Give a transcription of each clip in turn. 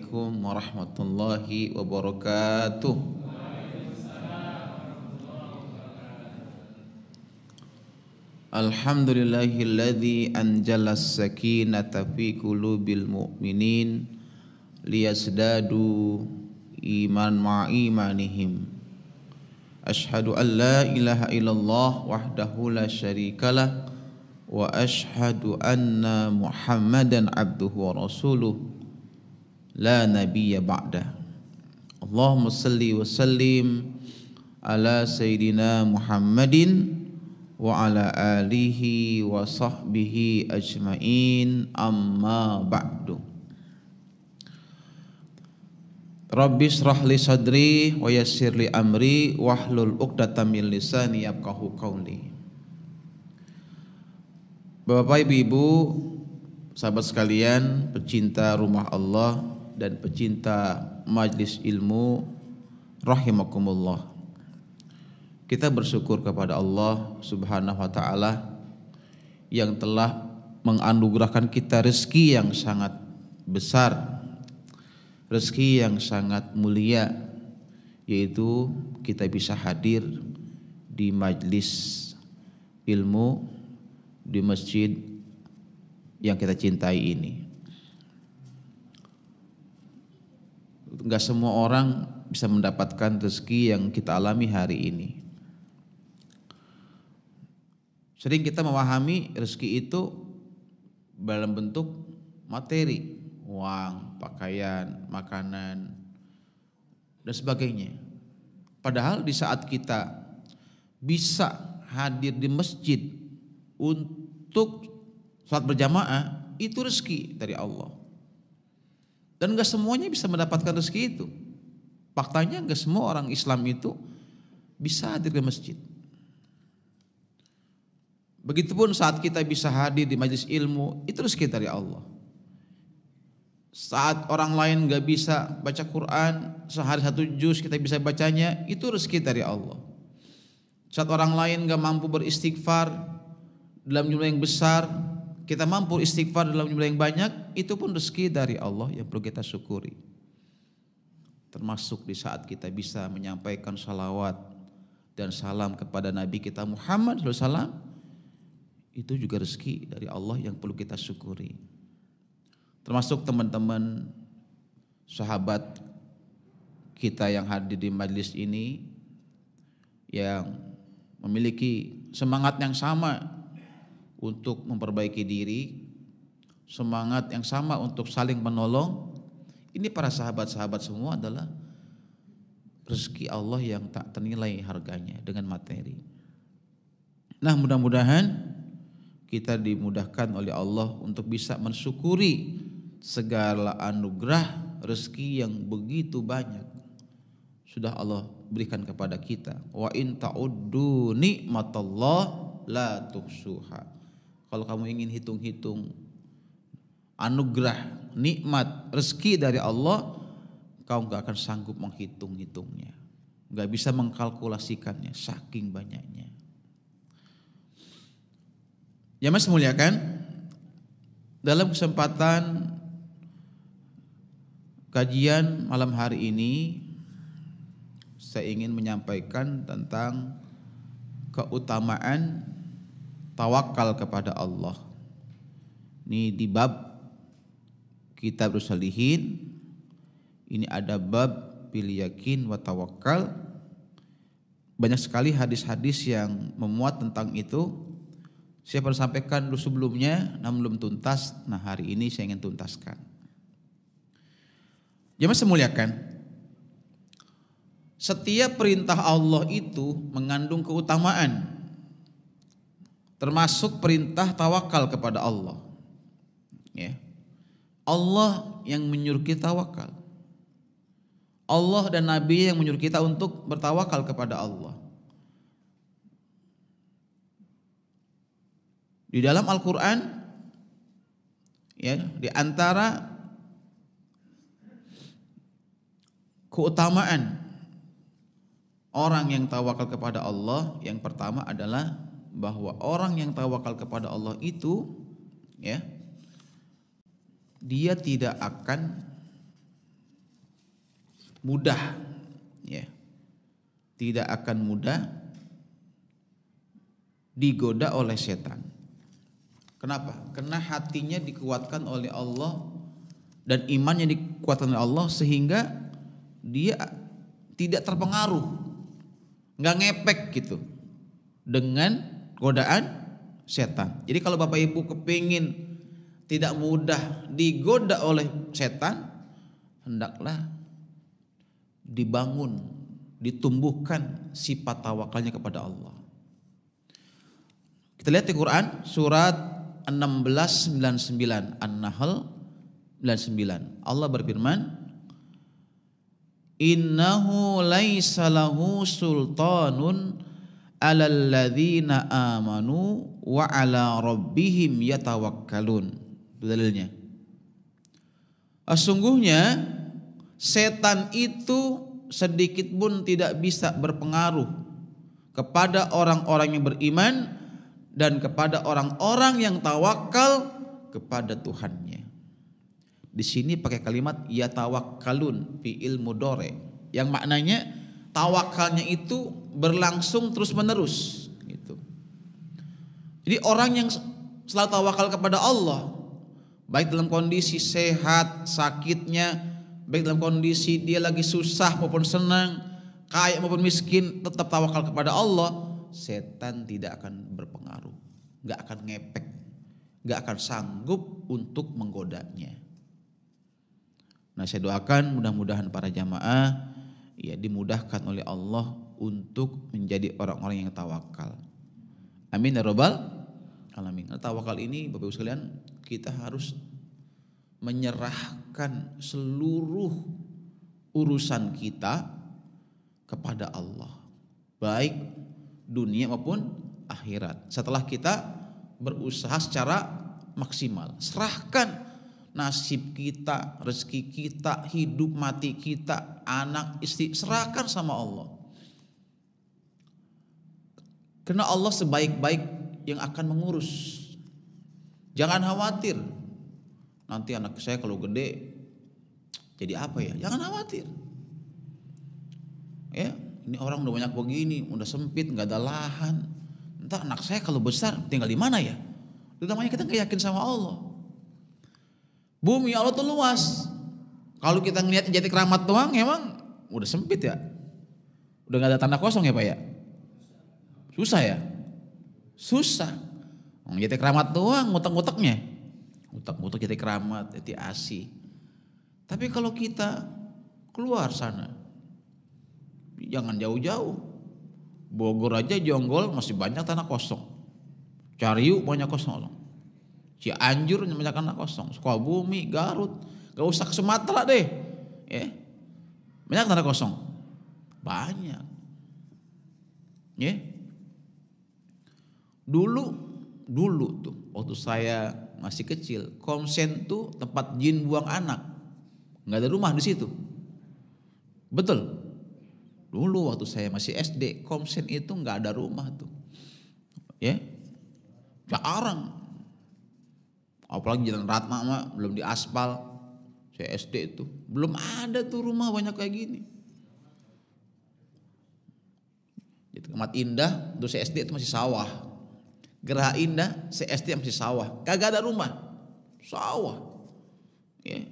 Assalamualaikum warahmatullahi wabarakatuh. Alhamdulillahilladzi anjalas sakinata fi qulubil mu'minin liyazdadu iman ma'imanihim. Ashhadu an la ilaha illallah wahdahu la syarikalah wa ashhadu anna Muhammadan abduhu wa rasuluh la nabiyya ba'dah. Allahumma salli wa sallim ala sayyidina Muhammadin wa ala alihi wa sahbihi ajmain, amma ba'du. Rabbi shrah li sadri wa yassir li amri wahlul 'uqdatam min lisani yafqahu qawli. Bapak Ibu, sahabat sekalian, pecinta rumah Allah dan pecinta majlis ilmu rahimakumullah. Kita bersyukur kepada Allah Subhanahu wa taala yang telah menganugerahkan kita rezeki yang sangat besar, rezeki yang sangat mulia, yaitu kita bisa hadir di majlis ilmu di masjid yang kita cintai ini. Enggak semua orang bisa mendapatkan rezeki yang kita alami hari ini. Sering kita memahami rezeki itu dalam bentuk materi, uang, pakaian, makanan, dan sebagainya. Padahal di saat kita bisa hadir di masjid untuk salat berjamaah, itu rezeki dari Allah. Dan gak semuanya bisa mendapatkan rezeki itu. Faktanya gak semua orang Islam itu bisa hadir ke masjid. Begitupun saat kita bisa hadir di majelis ilmu, itu rezeki dari Allah. Saat orang lain gak bisa baca Quran, sehari 1 juz kita bisa bacanya, itu rezeki dari Allah. Saat orang lain gak mampu beristighfar dalam jumlah yang besar, kita mampu istighfar dalam jumlah yang banyak, itu pun rezeki dari Allah yang perlu kita syukuri. Termasuk di saat kita bisa menyampaikan salawat dan salam kepada Nabi kita Muhammad SAW, itu juga rezeki dari Allah yang perlu kita syukuri. Termasuk teman-teman sahabat kita yang hadir di majlis ini, yang memiliki semangat yang sama untuk memperbaiki diri, semangat yang sama untuk saling menolong. Ini para sahabat-sahabat semua adalah rezeki Allah yang tak ternilai harganya dengan materi. Nah, mudah-mudahan kita dimudahkan oleh Allah untuk bisa mensyukuri segala anugerah rezeki yang begitu banyak sudah Allah berikan kepada kita. Wa in ta'uddu nikmatallah la tuhsuha. Kalau kamu ingin hitung-hitung anugerah, nikmat, rezeki dari Allah, kau gak akan sanggup menghitung-hitungnya, gak bisa mengkalkulasikannya, saking banyaknya. Ya mas muliakan, dalam kesempatan kajian malam hari ini, saya ingin menyampaikan tentang keutamaan tawakal kepada Allah. Ini di bab Kitabus Shalihin, ini ada bab bil yakin wa tawakal. Banyak sekali hadis-hadis yang memuat tentang itu. Saya pernah sampaikan dulu sebelumnya, namun belum tuntas. Nah, hari ini saya ingin tuntaskan. Jemaah semuliakan, setiap perintah Allah itu mengandung keutamaan, termasuk perintah tawakal kepada Allah. Ya. Allah yang menyuruh kita tawakal. Allah dan Nabi yang menyuruh kita untuk bertawakal kepada Allah. Di dalam Al-Quran, ya, di antara keutamaan orang yang tawakal kepada Allah, yang pertama adalah bahwa orang yang tawakal kepada Allah itu, ya, dia tidak akan mudah, ya. Tidak akan mudah digoda oleh setan. Kenapa? Karena hatinya dikuatkan oleh Allah dan imannya dikuatkan oleh Allah sehingga dia tidak terpengaruh, nggak ngepek gitu dengan godaan setan. Jadi kalau Bapak Ibu kepingin tidak mudah digoda oleh setan, hendaklah dibangun, ditumbuhkan sifat tawakalnya kepada Allah. Kita lihat di Quran surat 16:99 An-Nahl 99. Allah berfirman, innahu laisa lahu sultanun 'alal ladzina amanu wa 'ala rabbihim yatawakkalun. Itu dalilnya. Sesungguhnya setan itu sedikit pun tidak bisa berpengaruh kepada orang-orang yang beriman dan kepada orang-orang yang tawakal kepada Tuhannya. Di sini pakai kalimat yatawakkalun fi'il mudhari yang maknanya tawakalnya itu berlangsung terus-menerus gitu. Jadi orang yang selalu tawakal kepada Allah, baik dalam kondisi sehat, sakitnya, baik dalam kondisi dia lagi susah maupun senang, kaya maupun miskin, tetap tawakal kepada Allah, setan tidak akan berpengaruh, gak akan ngepek, gak akan sanggup untuk menggodanya. Nah, saya doakan mudah-mudahan para jamaah ya dimudahkan oleh Allah untuk menjadi orang-orang yang tawakal. Amin ya rabbal alamin. Nah, tawakal ini Bapak Ibu sekalian, kita harus menyerahkan seluruh urusan kita kepada Allah, baik dunia maupun akhirat. Setelah kita berusaha secara maksimal, serahkan nasib kita, rezeki kita, hidup mati kita, anak istri, serahkan sama Allah. Karena Allah sebaik-baik yang akan mengurus. Jangan khawatir, nanti anak saya kalau gede jadi apa ya? Jangan khawatir. Ya, ini orang udah banyak begini, udah sempit, nggak ada lahan. Entah anak saya kalau besar tinggal di mana ya? Itu namanya kita nggak yakin sama Allah. Bumi Allah tuh luas. Kalau kita ngeliat Jati Keramat doang, emang udah sempit ya. Udah nggak ada tanah kosong ya Pak ya. Susah ya, susah. Jati Keramat doang, ngutek-nguteknya, ngutek-ngutek Jati Keramat, Jati Asih. Tapi kalau kita keluar sana, jangan jauh-jauh. Bogor aja Jonggol masih banyak tanah kosong. Cariu banyak kosong. Cianjur banyak tanah kosong. Sukabumi, Garut, gak usah ke Sumatera deh. Ya. Banyak tanah kosong. Banyak. Ya. Dulu tuh waktu saya masih kecil, Komsen tuh tempat jin buang anak. Gak ada rumah di situ. Betul. Dulu waktu saya masih SD, Komsen itu nggak ada rumah tuh, ya, jarang. Apalagi Jalan Ratna mah belum diaspal. Saya SD itu belum ada tuh rumah banyak kayak gini. Jadi Kemat Indah, tuh saya SD itu masih sawah. Geraha Indah, saya SD masih sawah. Kagak ada rumah, sawah. Ya.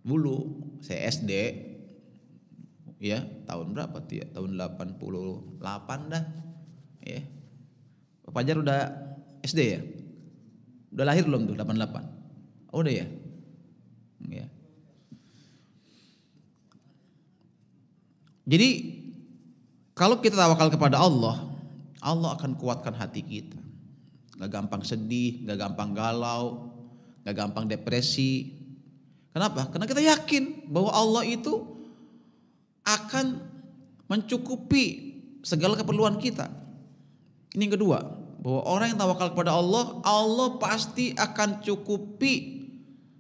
Dulu saya SD. Ya, tahun berapa tuh ya? Tahun 88 dah. Ya. Pak Fajar udah SD ya? Udah lahir belum tuh 88? Oh, udah ya? Ya. Jadi kalau kita tawakal kepada Allah, Allah akan kuatkan hati kita. Gak gampang sedih, gak gampang galau, gak gampang depresi. Kenapa? Karena kita yakin bahwa Allah itu akan mencukupi segala keperluan kita. Ini yang kedua, bahwa orang yang tawakal kepada Allah, Allah pasti akan cukupi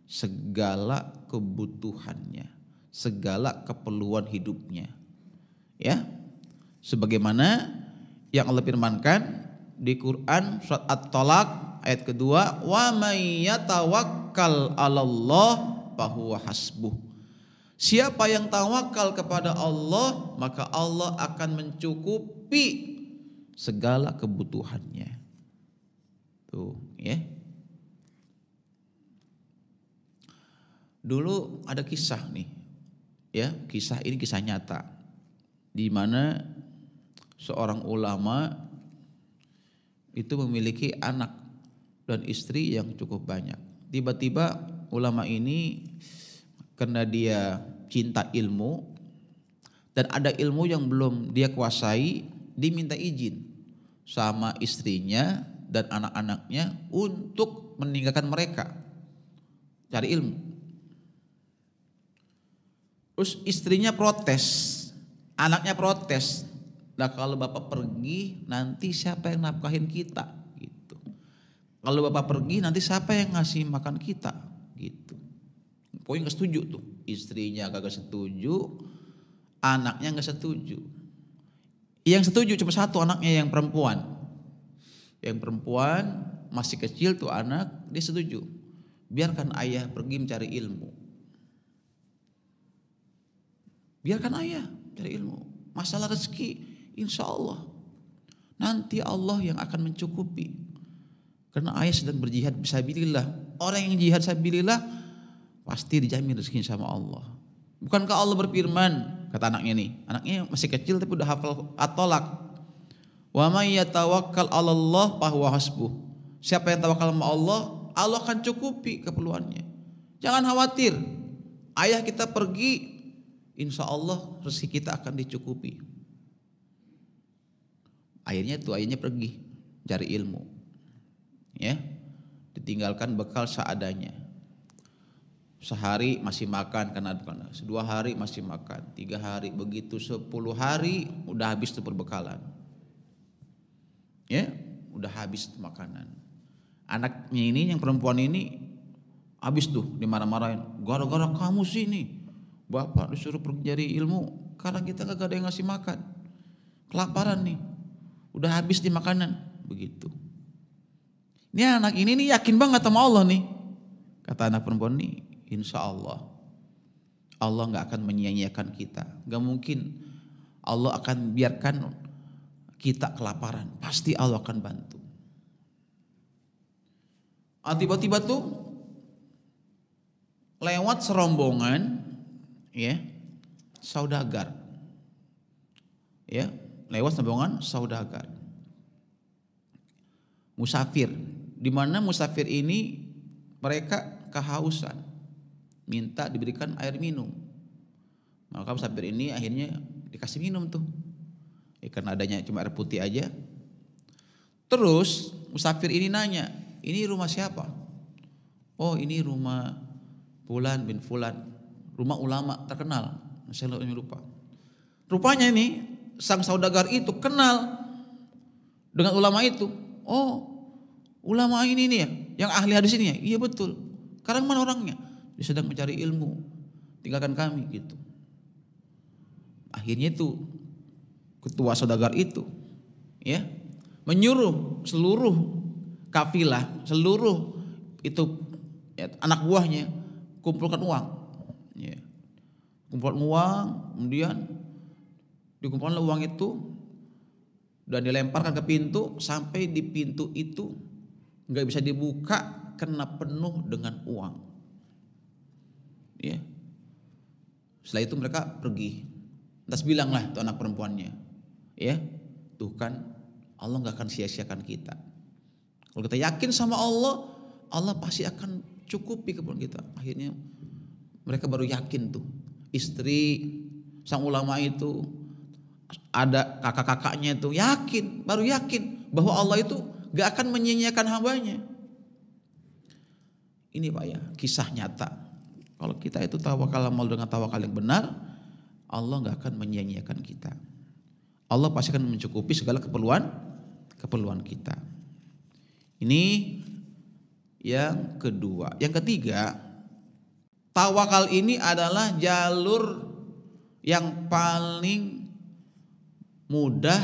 segala kebutuhannya, segala keperluan hidupnya. Ya, sebagaimana yang Allah firmankan di Quran surat At-Talaq ayat kedua, wa may yatawakkal 'alallah fahuwa hasbuh. Siapa yang tawakal kepada Allah, maka Allah akan mencukupi segala kebutuhannya. Tuh, ya. Dulu ada kisah nih. Ya, kisah ini kisah nyata. Di mana seorang ulama itu memiliki anak dan istri yang cukup banyak. Tiba-tiba ulama ini karena dia cinta ilmu dan ada ilmu yang belum dia kuasai, diminta izin sama istrinya dan anak-anaknya untuk meninggalkan mereka cari ilmu. Terus istrinya protes, anaknya protes. Nah kalau bapak pergi nanti siapa yang nafkahin kita gitu. Kalau bapak pergi nanti siapa yang ngasih makan kita gitu. Pokoknya gak setuju tuh. Istrinya kagak setuju, anaknya gak setuju. Yang setuju cuma satu, anaknya yang perempuan. Yang perempuan masih kecil tuh anak, dia setuju. Biarkan ayah pergi mencari ilmu. Biarkan ayah cari ilmu. Masalah rezeki insya Allah nanti Allah yang akan mencukupi. Karena ayah sedang berjihad fisabilillah. Orang yang jihad fisabilillah pasti dijamin rezekinya sama Allah. Bukankah Allah berfirman, kata anaknya nih, anaknya masih kecil tapi udah hafal at-Tolak. Wa may yatawakkal 'alallah fahuwa hasbuh. Siapa yang tawakal sama Allah, Allah akan cukupi keperluannya. Jangan khawatir. Ayah kita pergi, insya Allah rezeki kita akan dicukupi. Ayahnya pergi cari ilmu, ya, ditinggalkan bekal seadanya. Sehari masih makan karena 2 hari masih makan, 3 hari, begitu 10 hari udah habis tuh perbekalan, ya, udah habis tuh makanan. Anaknya ini yang perempuan ini habis tuh dimarah-marahin, gara-gara kamu sih nih. Bapak disuruh pergi cari ilmu, karena kita gak ada yang ngasih makan, kelaparan nih, udah habis di makanan, begitu. Ini anak ini nih yakin banget sama Allah nih, kata anak perempuan nih, insya Allah gak akan menyia-nyiakan kita, gak mungkin Allah akan biarkan kita kelaparan, pasti Allah akan bantu. Tiba-tiba tuh lewat serombongan, ya, saudagar, ya, lewat rombongan saudagar, musafir, di mana musafir ini mereka kehausan, minta diberikan air minum, maka musafir ini akhirnya dikasih minum tuh, ya, karena adanya cuma air putih aja. Terus musafir ini nanya, ini rumah siapa? Oh ini rumah Fulan bin Fulan, rumah ulama terkenal, saya lupa. Rupanya ini sang saudagar itu kenal dengan ulama itu. Oh, ulama ini nih ya, yang ahli hadis ini ya. Iya betul. Sekarang mana orangnya? Dia sedang mencari ilmu. Tinggalkan kami gitu. Akhirnya itu ketua saudagar itu, ya, menyuruh seluruh kafilah, seluruh itu, ya, anak buahnya kumpulkan uang. Ya. Kumpulkan uang, kemudian dikumpulkan uang itu dan dilemparkan ke pintu, sampai di pintu itu nggak bisa dibuka karena penuh dengan uang. Ya. Setelah itu mereka pergi. Lantas bilanglah itu anak perempuannya, ya, tuh kan Allah nggak akan sia-siakan kita. Kalau kita yakin sama Allah, Allah pasti akan cukupi keperluan kita. Akhirnya mereka baru yakin tuh. Istri sang ulama itu, ada kakak-kakaknya itu yakin, baru yakin bahwa Allah itu gak akan menyia-nyiakan hambanya. Ini Pak ya, kisah nyata. Kalau kita itu tawakal amal dengan tawakal yang benar, Allah gak akan menyia-nyiakan kita. Allah pasti akan mencukupi segala keperluan kita. Ini yang kedua. Yang ketiga, tawakal ini adalah jalur yang paling mudah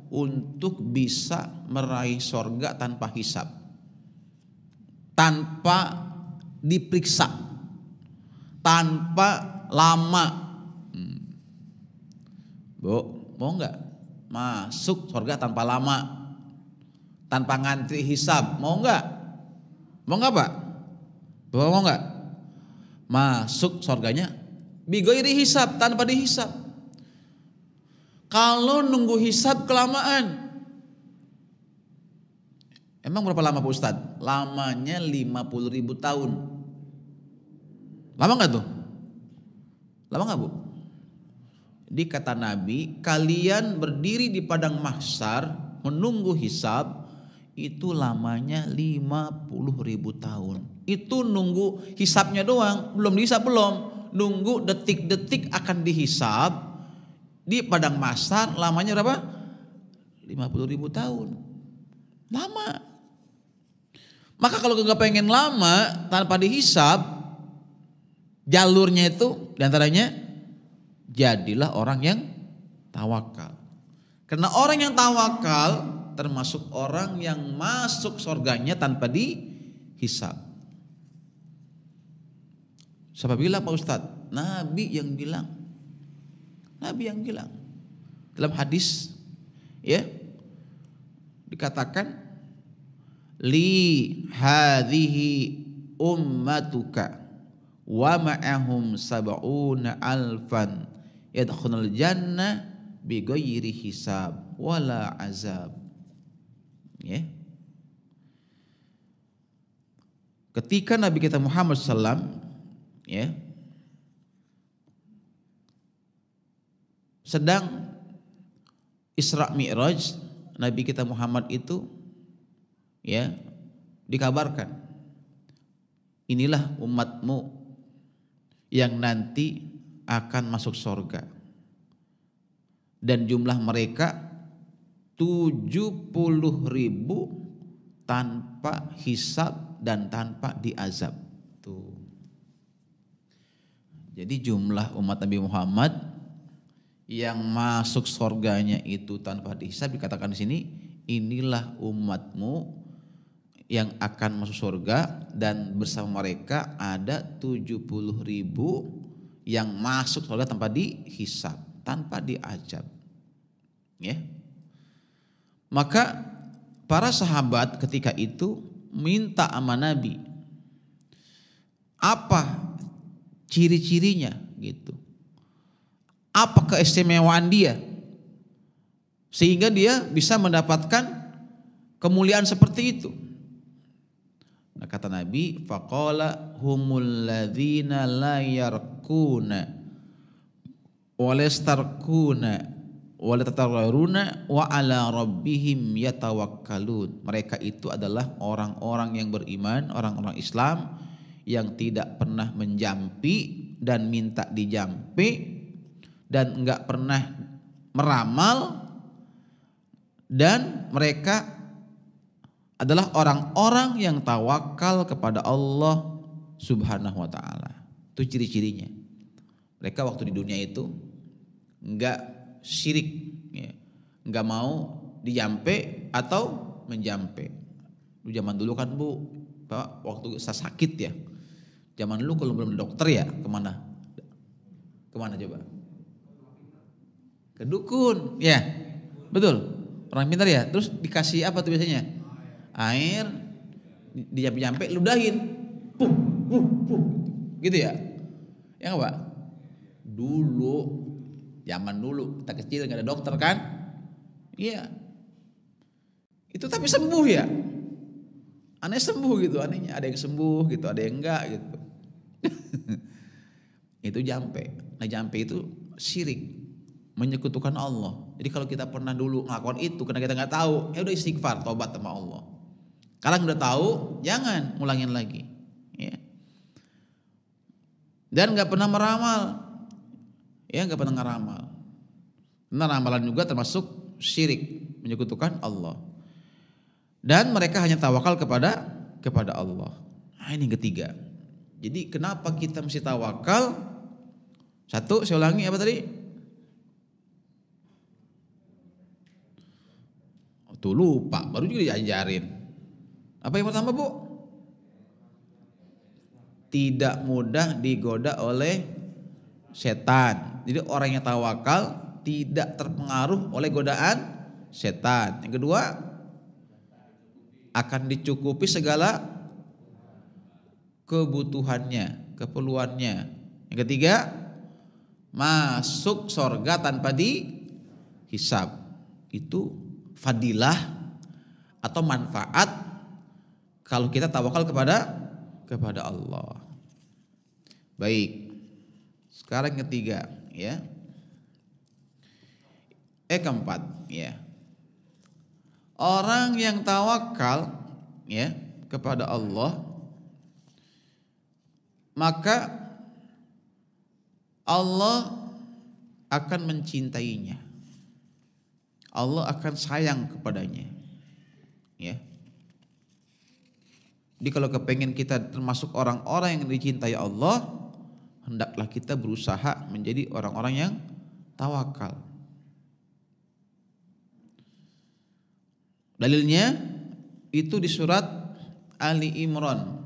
untuk bisa meraih sorga tanpa hisab, tanpa diperiksa, tanpa lama. Bu, mau nggak masuk surga tanpa lama, tanpa ngantri hisab? Mau nggak? Mau nggak Pak? Bapak mau nggak? Masuk surganya bigoiri hisab, tanpa dihisab. Kalau nunggu hisab kelamaan. Emang berapa lama Pak Ustadz? Lamanya 50.000 tahun. Lama nggak tuh? Lama nggak Bu? Di kata Nabi, kalian berdiri di padang mahsyar menunggu hisab itu lamanya 50.000 tahun. Itu nunggu hisabnya doang, belum dihisab belum. Nunggu detik-detik akan dihisab di padang mahsyar lamanya berapa? 50.000 tahun. Lama. Maka kalau nggak pengen lama tanpa dihisab, jalurnya itu diantaranya jadilah orang yang tawakal. Karena orang yang tawakal termasuk orang yang masuk surganya tanpa dihisab. Siapa bilang Pak Ustadz? Nabi yang bilang. Nabi yang bilang. Dalam hadis ya dikatakan li hadhihi ummatuka wa ma'ahum sab'una alfan yadkhulul jannah bighairi hisab wala azab. Ya. Ketika Nabi kita Muhammad SAW ya sedang Isra Mi'raj, Nabi kita Muhammad itu ya dikabarkan, inilah umatmu yang nanti akan masuk surga dan jumlah mereka 70.000 tanpa hisab dan tanpa diazab. Tuh. Jadi jumlah umat Nabi Muhammad yang masuk surganya itu tanpa dihisab dikatakan di sini, inilah umatmu yang akan masuk surga dan bersama mereka ada 70.000 yang masuk surga tanpa dihisab, tanpa diazab. Ya. Maka para sahabat ketika itu minta sama Nabi, apa ciri-cirinya gitu. Apa keistimewaan dia sehingga dia bisa mendapatkan kemuliaan seperti itu. Nah, kata Nabi, faqala humul ladzina la yarquna wa lastarquna wa latatarruna wa ala rabbihim yatawakkalun. Mereka itu adalah orang-orang yang beriman, orang-orang Islam yang tidak pernah menjampi dan minta dijampi dan enggak pernah meramal, dan mereka adalah orang-orang yang tawakal kepada Allah Subhanahu wa taala. Itu ciri-cirinya. Mereka waktu di dunia itu enggak syirik, ya. Enggak mau dijampe atau menjampe. Zaman dulu kan Bu, Pak, waktu saya sakit ya. Zaman dulu kalau belum dokter ya kemana? Kemana coba? Ke dukun, ya betul. Orang pintar ya. Terus dikasih apa tuh biasanya? Air, dijampe-jampe, ludahin, puh, gitu ya. Ya nggak Pak? Dulu, zaman dulu kita kecil nggak ada dokter kan? Iya. Itu tapi sembuh ya. Aneh sembuh gitu, anehnya ada yang sembuh gitu, ada yang enggak gitu. Itu jampe. Nah jampe itu syirik, menyekutukan Allah. Jadi kalau kita pernah dulu ngelakuin itu karena kita nggak tahu, ya udah istighfar, tobat sama Allah. Kalau udah tahu, jangan ngulangin lagi. Ya. Dan nggak pernah meramal, ya nggak pernah ngeramal. Karena ramalan juga termasuk syirik, menyekutukan Allah. Dan mereka hanya tawakal kepada Allah. Nah, ini yang ketiga. Jadi kenapa kita mesti tawakal? Satu, saya ulangi apa tadi? Tuh lupa, baru juga diajarin. Apa yang pertama Bu? Tidak mudah digoda oleh setan. Jadi orang yang tawakal tidak terpengaruh oleh godaan setan. Yang kedua, akan dicukupi segala kebutuhannya, keperluannya. Yang ketiga, masuk surga tanpa dihisab. Itu fadilah atau manfaat kalau kita tawakal kepada Allah. Baik. Sekarang ketiga, ya. Keempat, ya. Orang yang tawakal, ya, kepada Allah, maka Allah akan mencintainya. Allah akan sayang kepadanya. Ya. Jadi kalau kepengen kita termasuk orang-orang yang dicintai Allah, hendaklah kita berusaha menjadi orang-orang yang tawakal. Dalilnya itu di surat Ali Imran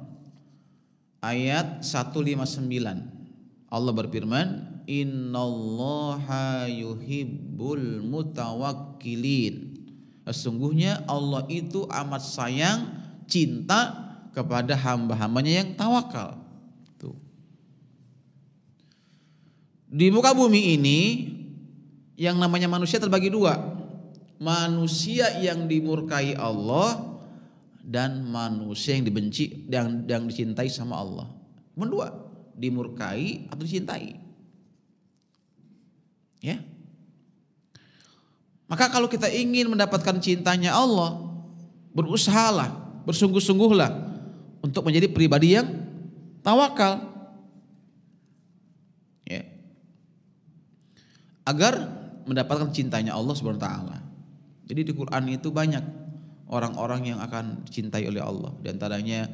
ayat 159. Allah berfirman, "Innallaha yuhibbul mutawakkilin." Sesungguhnya Allah itu amat sayang, cinta kepada hamba-hambanya yang tawakal. Tuh. Di muka bumi ini yang namanya manusia terbagi dua. Manusia yang dimurkai Allah dan manusia yang dibenci, yang dicintai sama Allah. Dua, dimurkai atau dicintai. Ya. Maka kalau kita ingin mendapatkan cintanya Allah, berusahalah, bersungguh-sungguhlah untuk menjadi pribadi yang tawakal. Ya. Agar mendapatkan cintanya Allah Subhanahu wa taala. Jadi di Quran itu banyak orang-orang yang akan dicintai oleh Allah. Di antaranya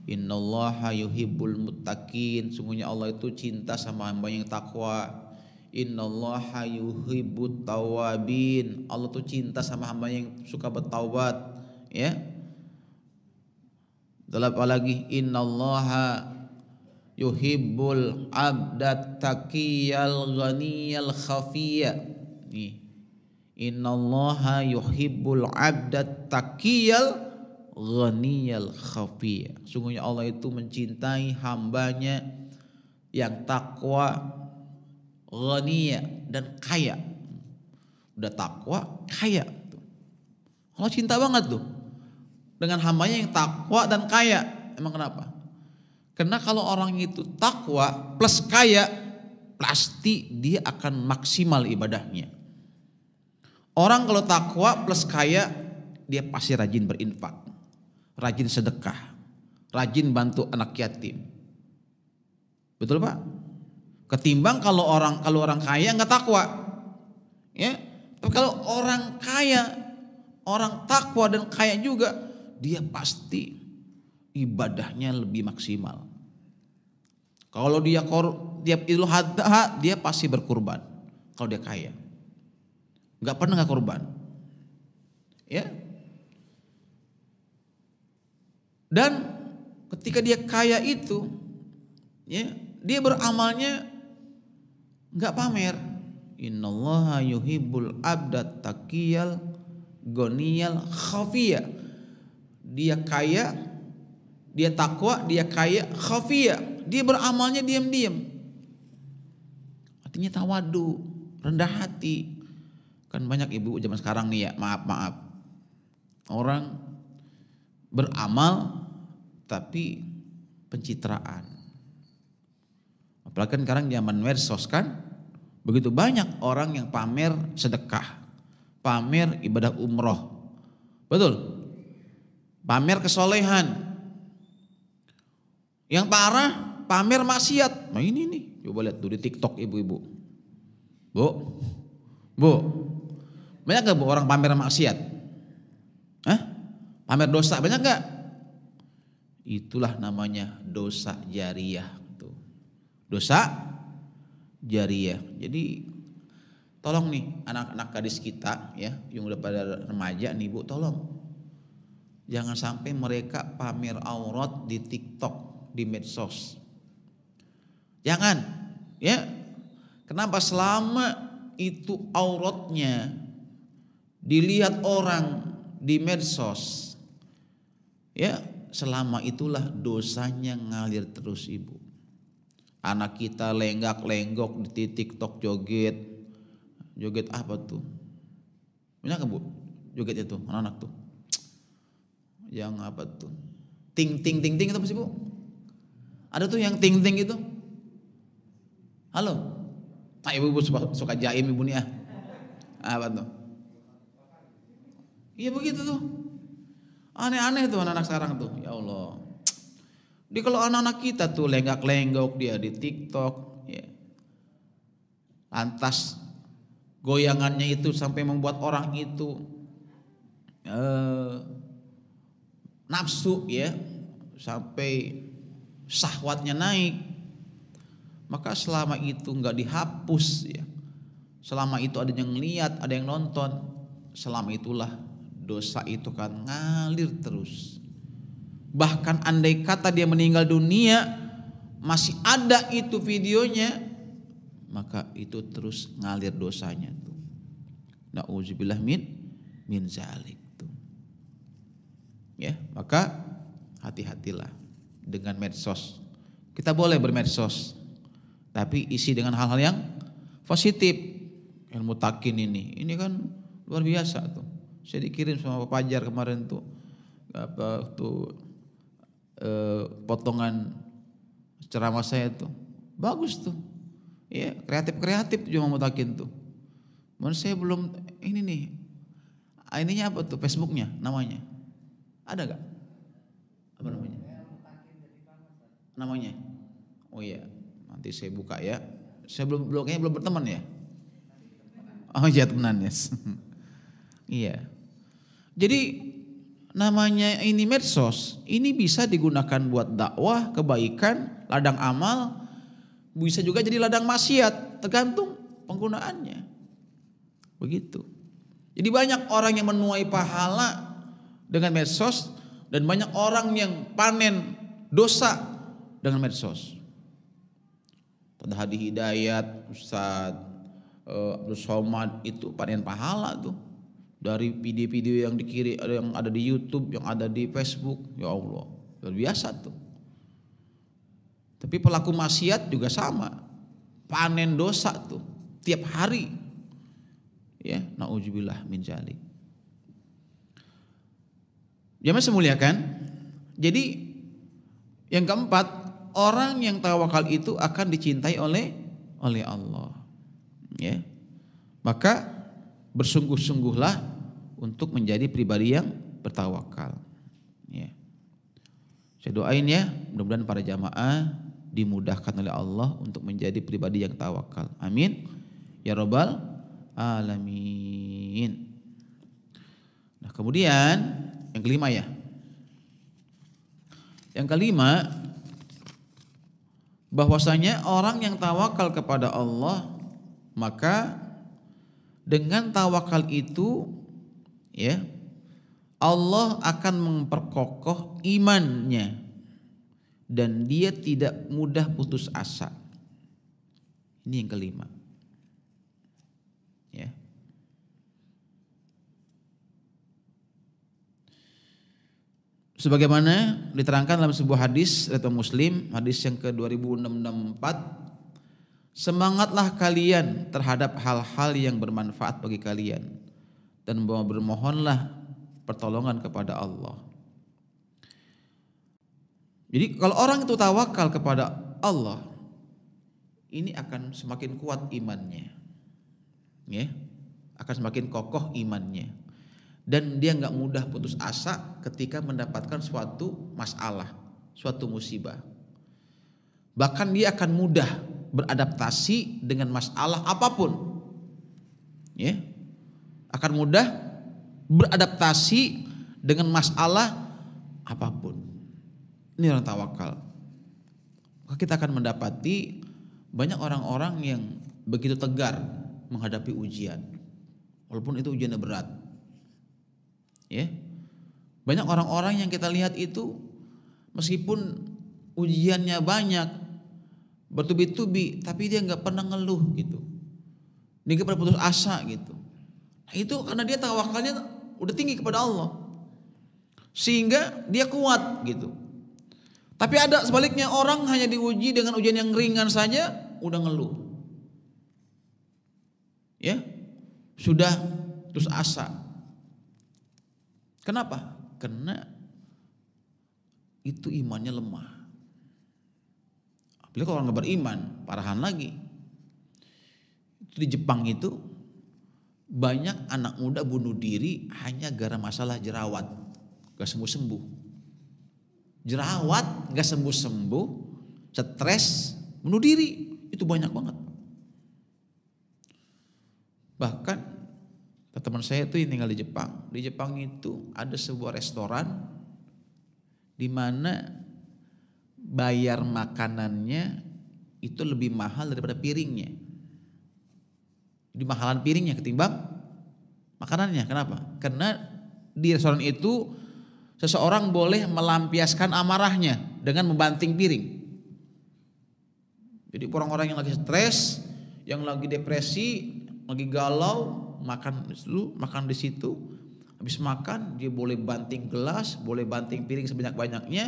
innallaha yuhibbul muttaqin, sungguhnya Allah itu cinta sama hamba yang takwa. Innallaha yuhibbut tawabin, Allah tuh cinta sama hamba yang suka bertaubat, ya. Dalam apalagi innallaha yuhibbul abdat taqiyal ghaniyal khafiyya. Nih. Innallaha yuhibbul abdat taqiyal ghaniyal khafiyya. Sungguhnya Allah itu mencintai hambanya yang takwa, ghaniyya dan kaya. Udah takwa, kaya. Allah cinta banget tuh dengan hambanya yang takwa dan kaya. Emang kenapa? Karena kalau orang itu takwa plus kaya, pasti dia akan maksimal ibadahnya. Orang kalau takwa plus kaya, dia pasti rajin berinfak, rajin sedekah, rajin bantu anak yatim. Betul Pak? Ketimbang kalau orang kaya nggak takwa, ya. Tapi kalau orang kaya, orang takwa dan kaya juga, dia pasti ibadahnya lebih maksimal. Kalau dia tiap Idul Adha dia pasti berkurban. Kalau dia kaya, nggak pernah nggak kurban, ya. Dan ketika dia kaya itu, ya, dia beramalnya nggak pamer. Innallaha yuhibbul abdat taqiyal ghaniyal khafiyya. Dia kaya, dia takwa, dia kaya, khafiyya. Dia beramalnya diam-diam. Artinya tawadu, rendah hati. Kan banyak ibu zaman sekarang nih ya, maaf. Orang beramal tapi pencitraan. Apalagi kan sekarang zaman medsos kan, begitu banyak orang yang pamer sedekah, pamer ibadah umroh. Betul? Pamer kesolehan. Yang parah pamer maksiat. Nah ini nih, coba lihat tuh di TikTok ibu-ibu. Bu, banyak gak bu orang pamer maksiat? Hah? Pamer dosa banyak gak? Itulah namanya dosa jariyah. Tuh. Dosa jariyah. Jadi tolong nih anak-anak gadis kita ya, yang udah pada remaja nih bu, tolong. Jangan sampai mereka pamer aurat di TikTok, di medsos. Jangan, ya. Kenapa? Selama itu auratnya dilihat orang di medsos, ya selama itulah dosanya ngalir terus ibu. Anak kita lenggak-lenggok di TikTok joget apa tuh? Banyak kan bu? Joget itu anak-anak tuh. Yang apa tuh? Ting ting ting ting itu apa sih bu? Ada tuh yang ting ting itu. Halo? Nah ibu suka jaim ibu nih ah. Apa tuh? Iya begitu tuh. Aneh-aneh tuh anak-anak sekarang tuh. Ya Allah. Jadi kalau anak-anak kita tuh lenggak-lenggok dia di TikTok, ya. Lantas goyangannya itu sampai membuat orang itu nafsu ya, sampai syahwatnya naik. Maka selama itu nggak dihapus ya, selama itu ada yang lihat, ada yang nonton, selama itulah dosa itu kan ngalir terus. Bahkan andai kata dia meninggal dunia masih ada itu videonya, maka itu terus ngalir dosanya tuh. Nauzubillah min zalik tuh. Ya, maka hati-hatilah dengan medsos. Kita boleh bermedsos, tapi isi dengan hal-hal yang positif. Ilmu takin ini kan luar biasa tuh. Saya dikirim sama Pak Pajar kemarin tuh apa tuh potongan ceramah saya tuh bagus tuh. Ya, kreatif juga mau takin tuh. Menurut saya belum ini nih. Ininya apa tuh? Facebooknya namanya. Ada gak? Apa namanya? Namanya? Oh iya, nanti saya buka ya. Saya kayaknya belum berteman ya. Oh iya temenan yes. Iya. Jadi namanya ini medsos, ini bisa digunakan buat dakwah, kebaikan, ladang amal, bisa juga jadi ladang maksiat, tergantung penggunaannya. Begitu. Jadi banyak orang yang menuai pahala dengan medsos dan banyak orang yang panen dosa dengan medsos. Pada Hadi Hidayat, Ustaz Abdul Somad itu panen pahala tuh. Dari video-video yang dikirim, yang ada di YouTube, yang ada di Facebook, ya Allah, luar biasa tuh. Tapi pelaku maksiat juga sama, panen dosa tuh tiap hari. Ya, nauzubillah min dzalik. Jamaah semuliakan. Jadi yang keempat, orang yang tawakal itu akan dicintai oleh Allah. Ya. Maka bersungguh-sungguhlah untuk menjadi pribadi yang bertawakal. Ya. Saya doain ya, mudah-mudahan para jamaah dimudahkan oleh Allah untuk menjadi pribadi yang tawakal. Amin. Ya Rabbal Alamin. Nah kemudian yang kelima ya. Yang kelima, bahwasanya orang yang tawakal kepada Allah, maka dengan tawakal itu ya, Allah akan memperkokoh imannya dan dia tidak mudah putus asa. Ini yang kelima. Ya. Sebagaimana diterangkan dalam sebuah hadis riwayat Muslim, hadis yang ke-2664, semangatlah kalian terhadap hal-hal yang bermanfaat bagi kalian dan bermohonlah pertolongan kepada Allah. Jadi kalau orang itu tawakal kepada Allah, ini akan semakin kuat imannya, ya, akan semakin kokoh imannya, dan dia nggak mudah putus asa ketika mendapatkan suatu masalah, suatu musibah. Bahkan dia akan mudah beradaptasi dengan masalah apapun, ya. Akan mudah beradaptasi dengan masalah apapun. Ini orang tawakal. Maka kita akan mendapati banyak orang-orang yang begitu tegar menghadapi ujian, walaupun itu ujiannya berat. Ya, banyak orang-orang yang kita lihat itu meskipun ujiannya banyak, bertubi-tubi, tapi dia nggak pernah ngeluh gitu. Dia nggak pernah putus asa gitu. Nah, itu karena dia tawakalnya udah tinggi kepada Allah, sehingga dia kuat gitu. Tapi ada sebaliknya, orang hanya diuji dengan ujian yang ringan saja udah ngeluh, ya sudah putus asa. Kenapa? Karena itu imannya lemah. Apalagi kalau orang nggak beriman, parahan lagi. Di Jepang itu banyak anak muda bunuh diri hanya gara masalah jerawat, gak sembuh-sembuh. Jerawat gak sembuh-sembuh, stres, bunuh diri, itu banyak banget. Bahkan teman saya itu yang tinggal di Jepang. Di Jepang itu ada sebuah restoran di mana bayar makanannya itu lebih mahal daripada piringnya. Jadi mahalan piringnya ketimbang makanannya. Kenapa? Karena di restoran itu seseorang boleh melampiaskan amarahnya dengan membanting piring. Jadi orang-orang yang lagi stres, yang lagi depresi, lagi galau, makan di situ. Habis makan dia boleh banting gelas, boleh banting piring sebanyak-banyaknya.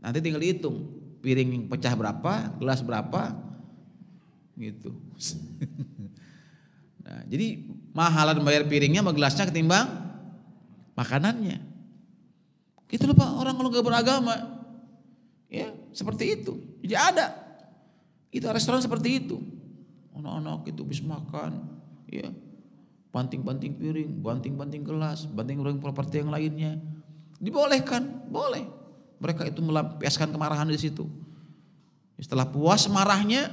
Nanti tinggal dihitung piring yang pecah berapa, gelas berapa, gitu. Nah, jadi mahalan bayar piringnya sama gelasnya ketimbang makanannya. Gitu loh Pak, orang kalau gak beragama, ya seperti itu. Jadi ada, itu restoran seperti itu. Anak-anak itu habis makan, ya banting-banting piring, banting-banting gelas, banting-banting properti yang lainnya. Dibolehkan, boleh. Mereka itu melampiaskan kemarahan di situ. Setelah puas marahnya,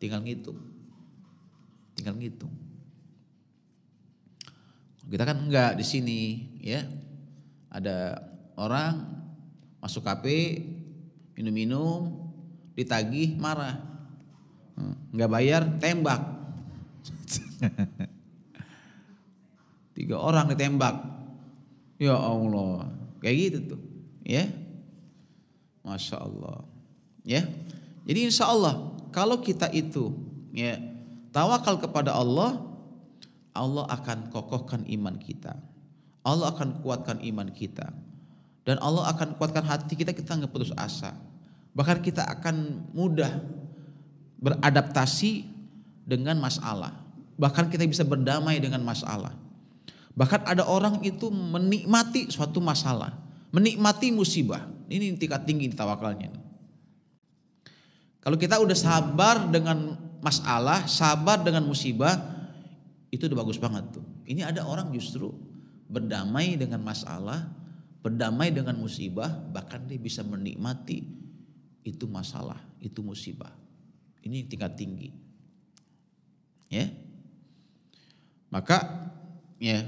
tinggal ngitung. Kita kan enggak di sini, ya. Ada orang masuk kafe, minum-minum, ditagih, marah. Enggak bayar, tembak. 3 orang ditembak. Ya Allah, kayak gitu tuh, ya. Masya Allah, ya. Jadi insya Allah kalau kita itu, ya, tawakal kepada Allah, Allah akan kokohkan iman kita. Allah akan kuatkan iman kita. Dan Allah akan kuatkan hati kita, kita nggak putus asa. Bahkan kita akan mudah beradaptasi dengan masalah. Bahkan kita bisa berdamai dengan masalah. Bahkan ada orang itu menikmati suatu masalah, menikmati musibah. Ini tingkat tinggi tawakalnya. Kalau kita udah sabar dengan masalah, sabar dengan musibah, itu udah bagus banget tuh. Ini ada orang justru berdamai dengan masalah, berdamai dengan musibah, bahkan dia bisa menikmati itu masalah, itu musibah. Ini tingkat tinggi. Ya. Maka ya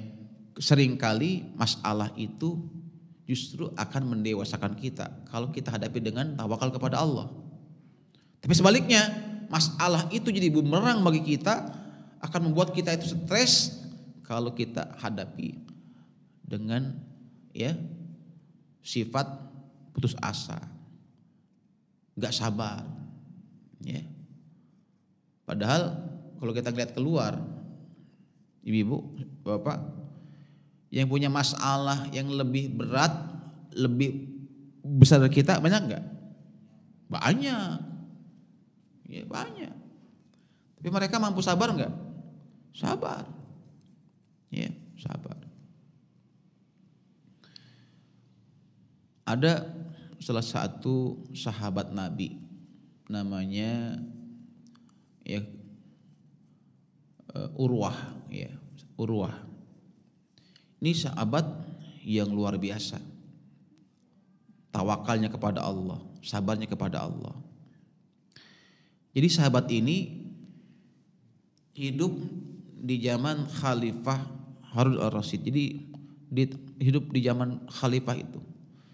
seringkali masalah itu justru akan mendewasakan kita kalau kita hadapi dengan tawakal kepada Allah. Tapi sebaliknya, masalah itu jadi bumerang bagi kita, akan membuat kita itu stres kalau kita hadapi dengan ya sifat putus asa, nggak sabar, ya. Padahal kalau kita lihat keluar, ibu-ibu, bapak, yang punya masalah yang lebih berat, lebih besar dari kita banyak nggak? Banyak, ya banyak. Tapi mereka mampu sabar nggak? Sabar, ya sabar. Ada salah satu sahabat Nabi, namanya ya Urwah, ya Urwah. Ini sahabat yang luar biasa, tawakalnya kepada Allah, sabarnya kepada Allah. Jadi sahabat ini hidup di zaman Khalifah Harun al-Rasyid. Jadi hidup di zaman Khalifah itu.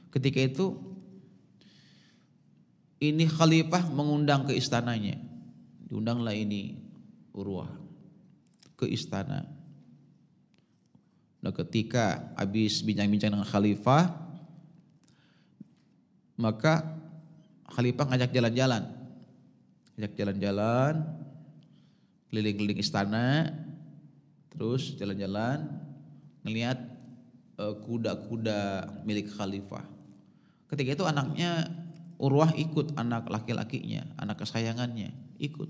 Ketika itu ini Khalifah mengundang ke istananya. Diundanglah ini Urwah ke istana. Nah, ketika habis bincang-bincang dengan Khalifah, maka Khalifah ngajak jalan-jalan. ajak jalan-jalan, keliling-keliling istana, terus jalan-jalan, ngelihat kuda-kuda milik khalifah. Ketika itu anaknya Urwah ikut, anak laki-lakinya, anak kesayangannya ikut.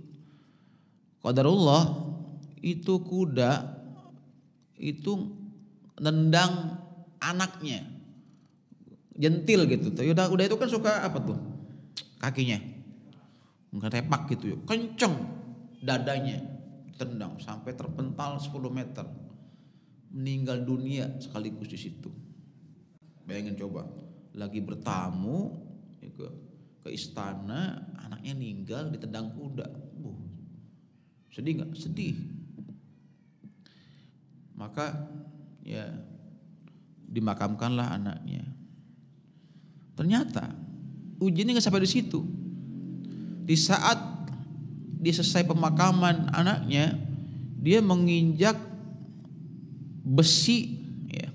Qadarullah itu kuda itu nendang anaknya, jentil gitu. Udah itu kan suka apa tuh kakinya ngerepak gitu ya, kenceng dadanya tendang sampai terpental 10 meter, meninggal dunia sekaligus di situ. Bayangin coba, lagi bertamu ya, ke istana, anaknya meninggal ditendang kuda. Sedih nggak? Sedih. Maka ya dimakamkanlah anaknya. Ternyata ujiannya nggak sampai di situ. Di saat dia selesai pemakaman anaknya, dia menginjak besi ya,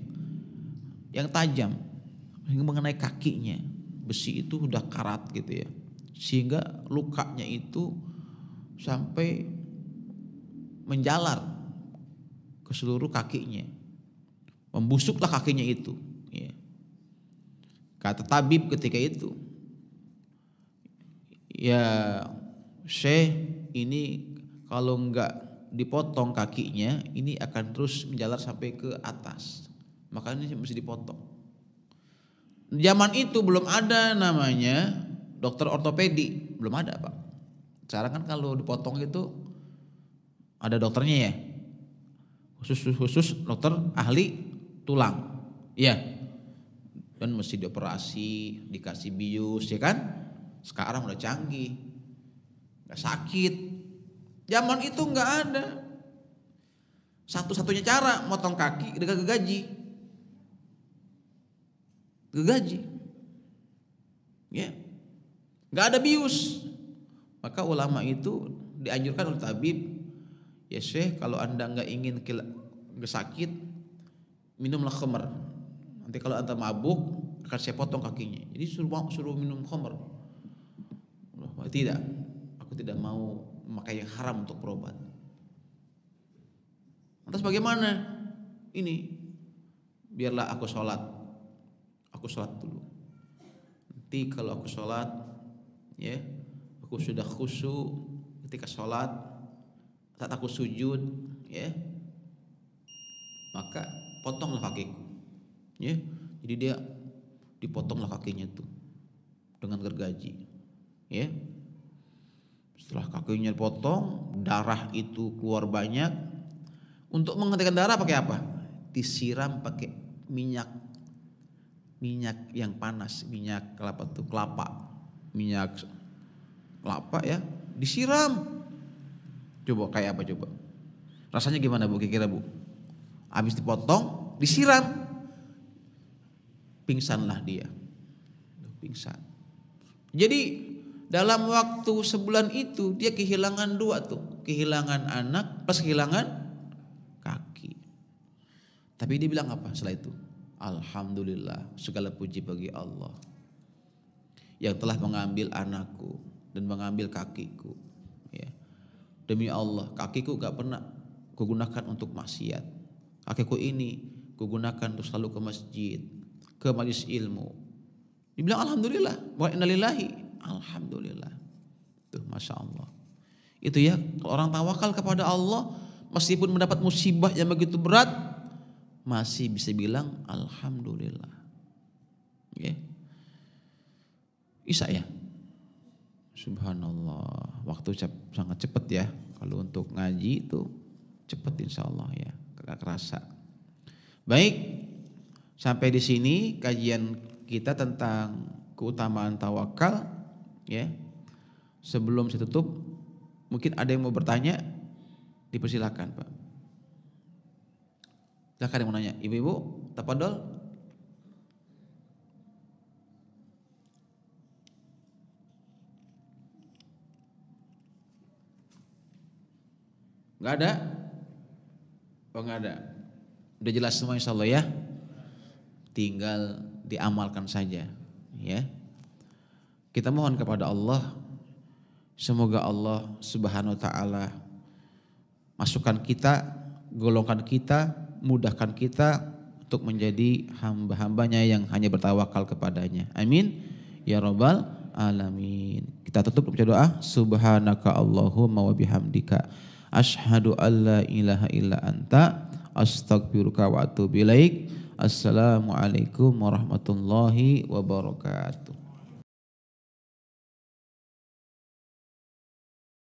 yang tajam hingga mengenai kakinya. Besi itu udah karat gitu ya, sehingga lukanya itu sampai menjalar ke seluruh kakinya, membusuklah kakinya itu ya. Kata tabib ketika itu, ya Syekh, ini kalau enggak dipotong kakinya ini akan terus menjalar sampai ke atas, makanya mesti dipotong. Zaman itu belum ada namanya dokter ortopedi, belum ada Pak. Sekarang kan kalau dipotong itu ada dokternya ya, khusus dokter ahli tulang ya, dan mesti dioperasi, dikasih bius ya kan. Sekarang udah canggih, gak sakit. Zaman itu gak ada. Satu-satunya cara motong kaki dengan gergaji. Gergaji ya, gak ada bius. Maka ulama itu dianjurkan oleh tabib, ya Syekh, kalau anda gak ingin sakit, minumlah khamr. Nanti kalau anda mabuk akan saya potong kakinya. Jadi suruh minum khamr. Tidak, aku tidak mau memakai yang haram untuk berobat. Lantas bagaimana? Ini, biarlah aku sholat dulu. Nanti kalau aku sholat, ya, aku sudah khusyuk ketika sholat, saat aku sujud, ya, maka potonglah kakiku, ya. Jadi dia dipotonglah kakinya tuh dengan gergaji, ya. Setelah kakinya dipotong, darah itu keluar banyak. Untuk menghentikan darah pakai apa? Disiram pakai minyak yang panas, minyak kelapa, minyak kelapa ya, disiram. Coba kayak apa coba? Rasanya gimana Bu, kira-kira Bu? Habis dipotong, disiram, pingsanlah dia, pingsan. Jadi dalam waktu sebulan itu dia kehilangan dua tuh, kehilangan anak plus kehilangan kaki. Tapi dia bilang apa setelah itu? Alhamdulillah, segala puji bagi Allah yang telah mengambil anakku dan mengambil kakiku. Ya. Demi Allah, kakiku gak pernah kugunakan untuk maksiat. Kakiku ini kugunakan untuk selalu ke masjid, ke majelis ilmu. Dibilang alhamdulillah, wa inna lillahi. Alhamdulillah. Tuh Masya Allah. Itu ya, kalau orang tawakal kepada Allah, meskipun mendapat musibah yang begitu berat, masih bisa bilang alhamdulillah. Ya. Isa ya. Subhanallah. Waktu sangat cepat ya. Kalau untuk ngaji itu cepat insya Allah ya. Gak kerasa. Baik. Sampai di sini kajian kita tentang keutamaan tawakal. Ya, sebelum saya tutup, mungkin ada yang mau bertanya, dipersilakan Pak. Silakan yang mau nanya, ibu-ibu, tafadhol. Nggak ada? Oh nggak ada. Udah jelas semua insya Allah ya. Tinggal diamalkan saja, ya. Kita mohon kepada Allah Semoga Allah Subhanahu wa taala masukkan kita, golongkan kita, mudahkan kita untuk menjadi hamba-hambanya yang hanya bertawakal kepadanya. Amin ya rabbal alamin. Kita tutup baca doa. Subhanaka Allahumma wa bihamdika asyhadu an la ilaha illa anta astaghfiruka wa atubu ilaik. Assalamualaikum warahmatullahi wabarakatuh.